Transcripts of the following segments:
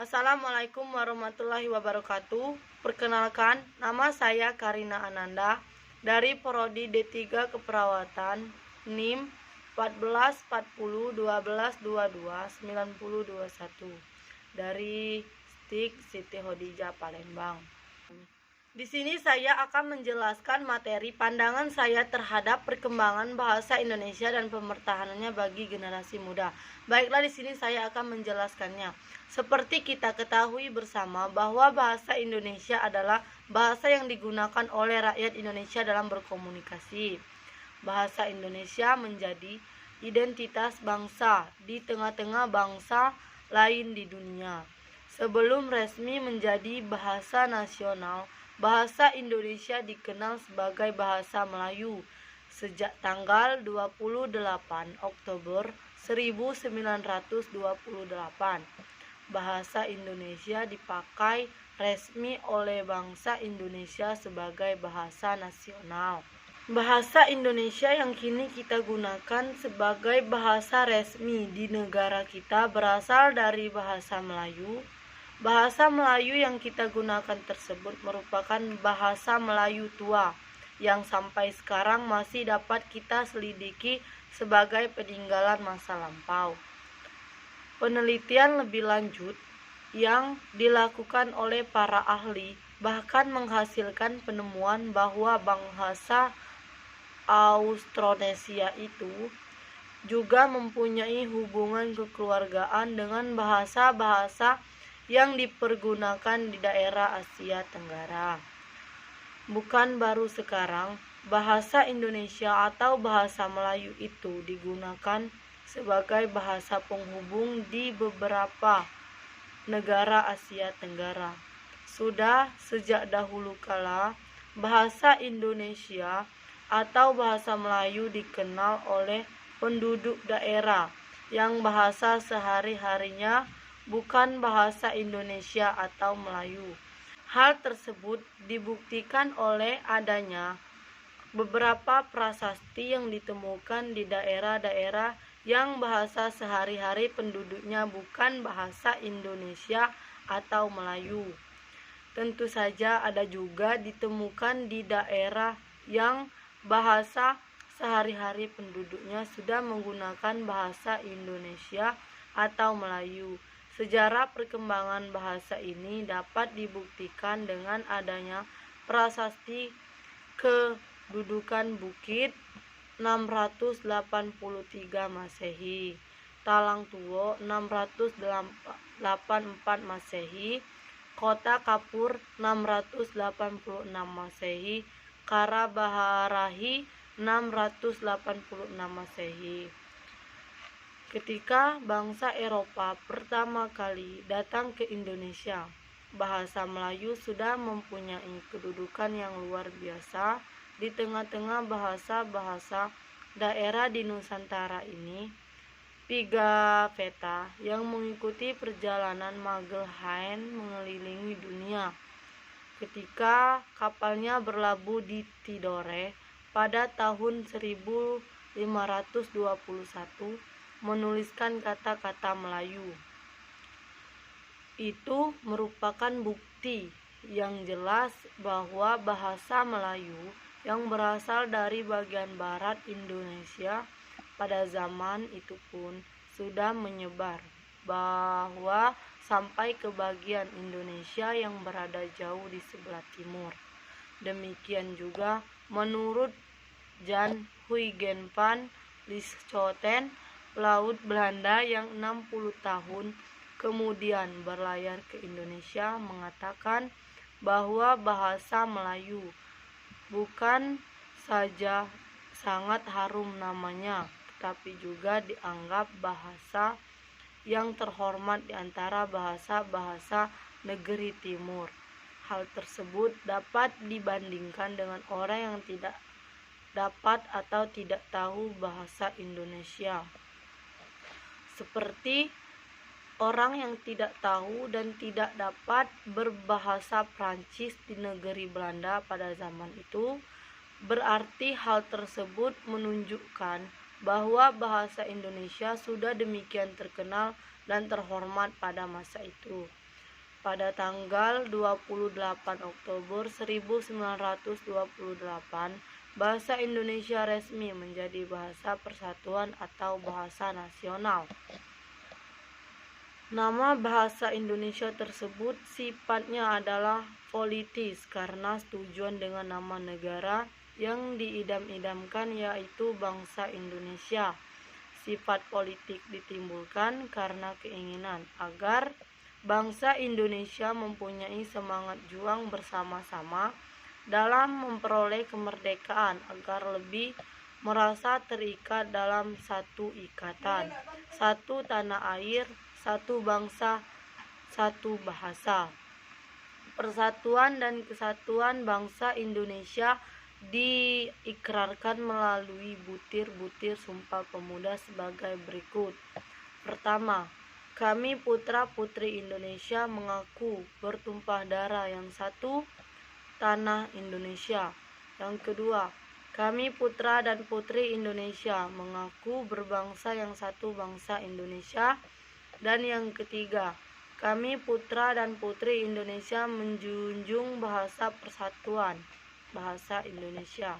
Assalamualaikum warahmatullahi wabarakatuh. Perkenalkan, nama saya Karina Ananda dari Prodi D3 Keperawatan, NIM 144012229021 dari STIK Siti Khadijah Palembang. Di sini saya akan menjelaskan materi pandangan saya terhadap perkembangan bahasa Indonesia dan pemertahanannya bagi generasi muda. Baiklah, di sini saya akan menjelaskannya. Seperti kita ketahui bersama bahwa bahasa Indonesia adalah bahasa yang digunakan oleh rakyat Indonesia dalam berkomunikasi. Bahasa Indonesia menjadi identitas bangsa di tengah-tengah bangsa lain di dunia. Sebelum resmi menjadi bahasa nasional, bahasa Indonesia dikenal sebagai bahasa Melayu sejak tanggal 28 Oktober 1928. Bahasa Indonesia dipakai resmi oleh bangsa Indonesia sebagai bahasa nasional. Bahasa Indonesia yang kini kita gunakan sebagai bahasa resmi di negara kita berasal dari bahasa Melayu. Bahasa Melayu yang kita gunakan tersebut merupakan bahasa Melayu tua yang sampai sekarang masih dapat kita selidiki sebagai peninggalan masa lampau. Penelitian lebih lanjut yang dilakukan oleh para ahli bahkan menghasilkan penemuan bahwa bahasa Austronesia itu juga mempunyai hubungan kekeluargaan dengan bahasa-bahasa yang dipergunakan di daerah Asia Tenggara. Bukan baru sekarang, bahasa Indonesia atau bahasa Melayu itu digunakan sebagai bahasa penghubung di beberapa negara Asia Tenggara. Sudah sejak dahulu kala, bahasa Indonesia atau bahasa Melayu dikenal oleh penduduk daerah yang bahasa sehari-harinya bukan bahasa Indonesia atau Melayu. Hal tersebut dibuktikan oleh adanya beberapa prasasti yang ditemukan di daerah-daerah yang bahasa sehari-hari penduduknya bukan bahasa Indonesia atau Melayu. Tentu saja ada juga ditemukan di daerah yang bahasa sehari-hari penduduknya sudah menggunakan bahasa Indonesia atau Melayu. Sejarah perkembangan bahasa ini dapat dibuktikan dengan adanya prasasti kedudukan Bukit 683 Masehi, Talang Tuo 684 Masehi, Kota Kapur 686 Masehi, Karabaharahi 686 Masehi. Ketika bangsa Eropa pertama kali datang ke Indonesia, bahasa Melayu sudah mempunyai kedudukan yang luar biasa di tengah-tengah bahasa-bahasa daerah di Nusantara ini. Pigafetta yang mengikuti perjalanan Magelhaen mengelilingi dunia ketika kapalnya berlabuh di Tidore pada tahun 1521 menuliskan kata-kata Melayu. Itu merupakan bukti yang jelas bahwa bahasa Melayu yang berasal dari bagian barat Indonesia pada zaman itu pun sudah menyebar bahwa sampai ke bagian Indonesia yang berada jauh di sebelah timur. Demikian juga menurut Jan Huygens van Lieshoten, pelaut Belanda yang 60 tahun kemudian berlayar ke Indonesia mengatakan bahwa bahasa Melayu bukan saja sangat harum namanya, tetapi juga dianggap bahasa yang terhormat di antara bahasa-bahasa negeri timur. Hal tersebut dapat dibandingkan dengan orang yang tidak dapat atau tidak tahu bahasa Indonesia. Seperti orang yang tidak tahu dan tidak dapat berbahasa Prancis di negeri Belanda pada zaman itu, berarti hal tersebut menunjukkan bahwa bahasa Indonesia sudah demikian terkenal dan terhormat pada masa itu. pada tanggal 28 Oktober 1928, bahasa Indonesia resmi menjadi bahasa persatuan atau bahasa nasional. Nama bahasa Indonesia tersebut sifatnya adalah politis karena setujuan dengan nama negara yang diidam-idamkan, yaitu bangsa Indonesia. Sifat politik ditimbulkan karena keinginan agar bangsa Indonesia mempunyai semangat juang bersama-sama dalam memperoleh kemerdekaan agar lebih merasa terikat dalam satu ikatan, satu tanah air, satu bangsa, satu bahasa. Persatuan dan kesatuan bangsa Indonesia diikrarkan melalui butir-butir Sumpah Pemuda sebagai berikut. Pertama, kami putra-putri Indonesia mengaku bertumpah darah yang satu, tanah Indonesia. Yang kedua, kami putra dan putri Indonesia mengaku berbangsa yang satu, bangsa Indonesia. Dan yang ketiga, kami putra dan putri Indonesia menjunjung bahasa persatuan, bahasa Indonesia.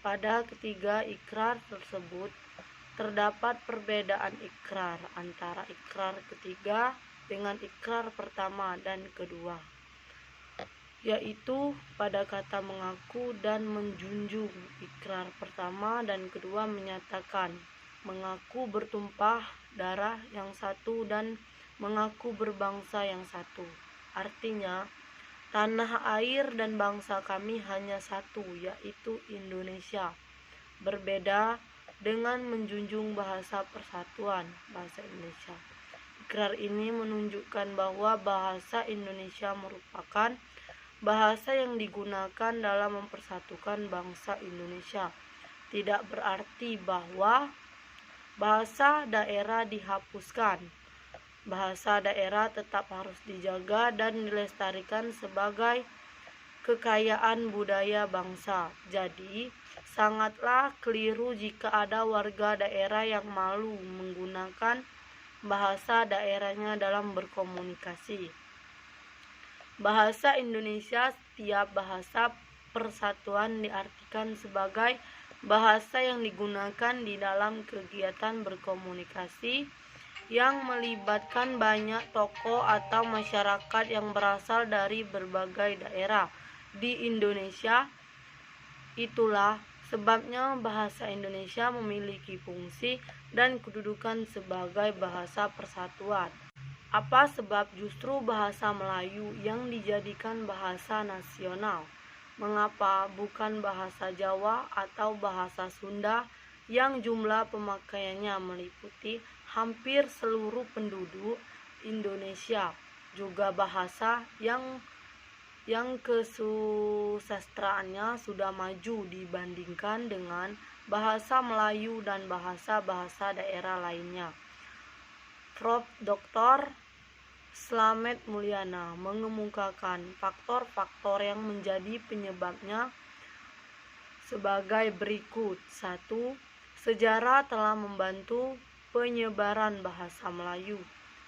Pada ketiga ikrar tersebut terdapat perbedaan ikrar antara ikrar ketiga dengan ikrar pertama dan kedua, yaitu pada kata mengaku dan menjunjung. Ikrar pertama dan kedua menyatakan mengaku bertumpah darah yang satu dan mengaku berbangsa yang satu. Artinya, tanah air dan bangsa kami hanya satu, yaitu Indonesia. Berbeda dengan menjunjung bahasa persatuan, bahasa Indonesia. Ikrar ini menunjukkan bahwa bahasa Indonesia merupakan bahasa yang digunakan dalam mempersatukan bangsa Indonesia. Tidak berarti bahwa bahasa daerah dihapuskan. Bahasa daerah tetap harus dijaga dan dilestarikan sebagai kekayaan budaya bangsa. Jadi, sangatlah keliru jika ada warga daerah yang malu menggunakan bahasa daerahnya dalam berkomunikasi. Bahasa Indonesia, setiap bahasa persatuan diartikan sebagai bahasa yang digunakan di dalam kegiatan berkomunikasi yang melibatkan banyak tokoh atau masyarakat yang berasal dari berbagai daerah di Indonesia. Itulah sebabnya bahasa Indonesia memiliki fungsi dan kedudukan sebagai bahasa persatuan. Apa sebab justru bahasa Melayu yang dijadikan bahasa nasional? Mengapa bukan bahasa Jawa atau bahasa Sunda yang jumlah pemakaiannya meliputi hampir seluruh penduduk Indonesia, juga bahasa yang kesusastraannya sudah maju dibandingkan dengan bahasa Melayu dan bahasa-bahasa daerah lainnya. Prof. Dr. Slamet Mulyana mengemukakan faktor-faktor yang menjadi penyebabnya sebagai berikut. 1. Sejarah telah membantu penyebaran bahasa Melayu.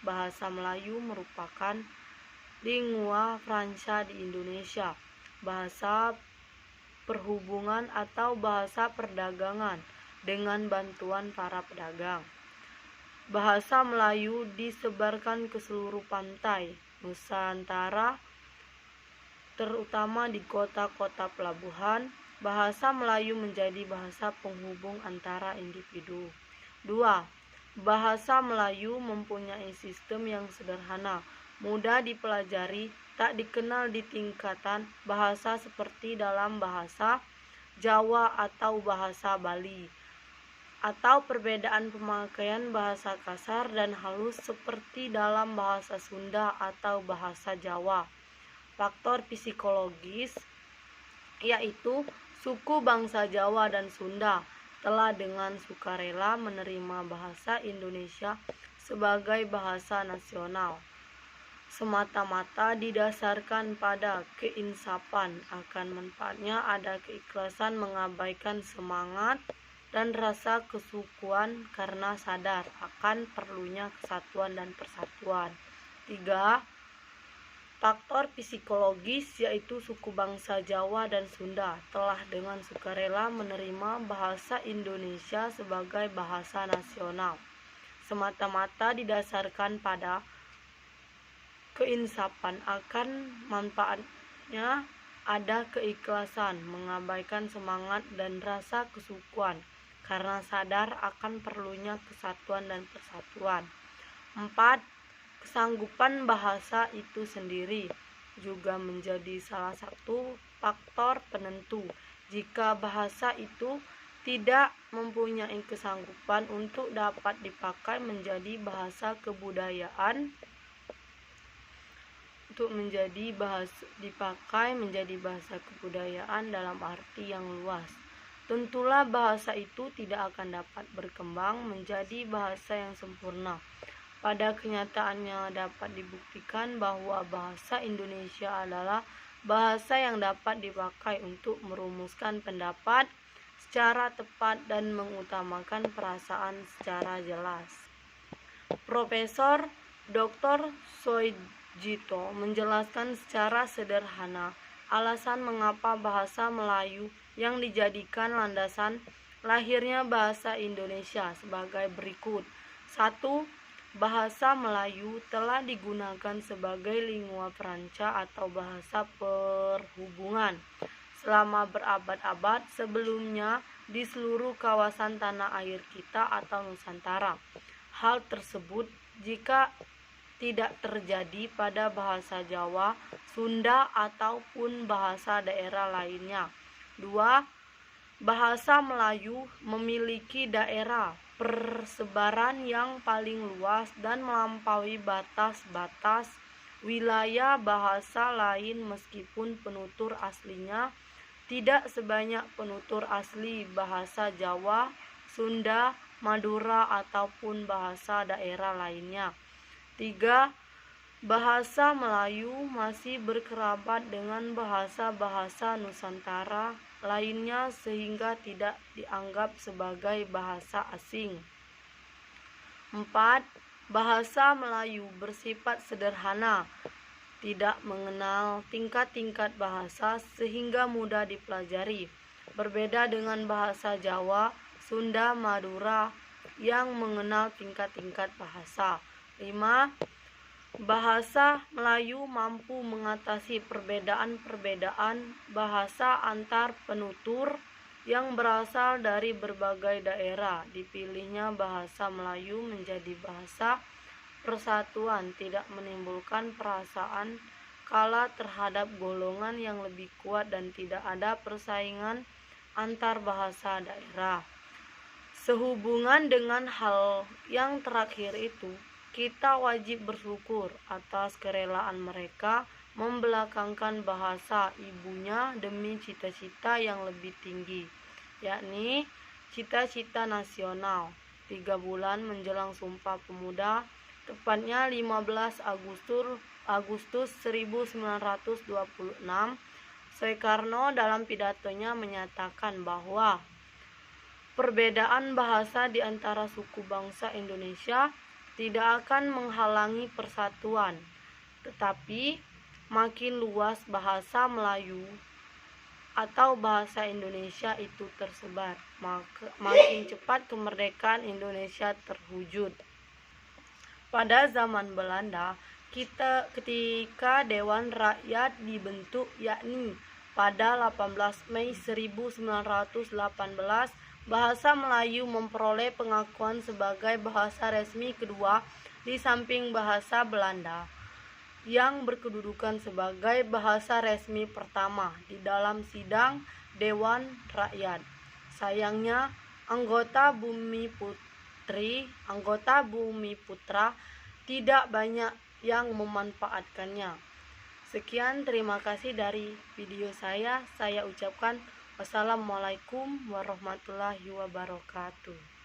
Bahasa Melayu merupakan lingua franca di Indonesia, bahasa perhubungan atau bahasa perdagangan dengan bantuan para pedagang. Bahasa Melayu disebarkan ke seluruh pantai Nusantara, terutama di kota-kota pelabuhan. Bahasa Melayu menjadi bahasa penghubung antara individu. 2. Bahasa Melayu mempunyai sistem yang sederhana, mudah dipelajari, tak dikenal di tingkatan bahasa seperti dalam bahasa Jawa atau bahasa Bali, atau perbedaan pemakaian bahasa kasar dan halus seperti dalam bahasa Sunda atau bahasa Jawa. Faktor psikologis, yaitu suku bangsa Jawa dan Sunda telah dengan sukarela menerima bahasa Indonesia sebagai bahasa nasional, semata-mata didasarkan pada keinsapan akan manfaatnya. Ada keikhlasan mengabaikan semangat dan rasa kesukuan karena sadar akan perlunya kesatuan dan persatuan. 3. Faktor psikologis, yaitu suku bangsa Jawa dan Sunda telah dengan sukarela menerima bahasa Indonesia sebagai bahasa nasional, semata-mata didasarkan pada keinsapan akan manfaatnya, ada keikhlasan, mengabaikan semangat dan rasa kesukuan karena sadar akan perlunya kesatuan dan persatuan. 4. Kesanggupan bahasa itu sendiri juga menjadi salah satu faktor penentu. Jika bahasa itu tidak mempunyai kesanggupan untuk dapat dipakai menjadi bahasa kebudayaan, dalam arti yang luas, tentulah bahasa itu tidak akan dapat berkembang menjadi bahasa yang sempurna. Pada kenyataannya dapat dibuktikan bahwa bahasa Indonesia adalah bahasa yang dapat dipakai untuk merumuskan pendapat secara tepat dan mengutamakan perasaan secara jelas. Profesor Dr. Soejito menjelaskan secara sederhana alasan mengapa bahasa Melayu yang dijadikan landasan lahirnya bahasa Indonesia sebagai berikut. 1. Bahasa Melayu telah digunakan sebagai lingua franca atau bahasa perhubungan selama berabad-abad sebelumnya di seluruh kawasan tanah air kita atau Nusantara. Hal tersebut jika tidak terjadi pada bahasa Jawa, Sunda, ataupun bahasa daerah lainnya. 2. Bahasa Melayu memiliki daerah persebaran yang paling luas dan melampaui batas-batas wilayah bahasa lain, meskipun penutur aslinya tidak sebanyak penutur asli bahasa Jawa, Sunda, Madura, ataupun bahasa daerah lainnya. 3. Bahasa Melayu masih berkerabat dengan bahasa-bahasa Nusantara lainnya sehingga tidak dianggap sebagai bahasa asing. 4. Bahasa Melayu bersifat sederhana, tidak mengenal tingkat-tingkat bahasa sehingga mudah dipelajari. Berbeda dengan bahasa Jawa, Sunda, Madura yang mengenal tingkat-tingkat bahasa. 5. Bahasa Melayu mampu mengatasi perbedaan-perbedaan bahasa antar penutur yang berasal dari berbagai daerah. Dipilihnya bahasa Melayu menjadi bahasa persatuan tidak menimbulkan perasaan kalah terhadap golongan yang lebih kuat dan tidak ada persaingan antar bahasa daerah. Sehubungan dengan hal yang terakhir itu, kita wajib bersyukur atas kerelaan mereka membelakangkan bahasa ibunya demi cita-cita yang lebih tinggi, yakni cita-cita nasional. 3 bulan menjelang Sumpah Pemuda, tepatnya 15 Agustus 1926, Soekarno dalam pidatonya menyatakan bahwa perbedaan bahasa di antara suku bangsa Indonesia tidak akan menghalangi persatuan, tetapi makin luas bahasa Melayu atau bahasa Indonesia itu tersebar, makin cepat kemerdekaan Indonesia terwujud. Pada zaman Belanda, ketika Dewan Rakyat dibentuk, yakni pada 18 Mei 1918, bahasa Melayu memperoleh pengakuan sebagai bahasa resmi kedua di samping bahasa Belanda, yang berkedudukan sebagai bahasa resmi pertama di dalam sidang Dewan Rakyat. Sayangnya, anggota Bumi Putra tidak banyak yang memanfaatkannya. Sekian, terima kasih dari video saya. Saya ucapkan wassalamualaikum warahmatullahi wabarakatuh.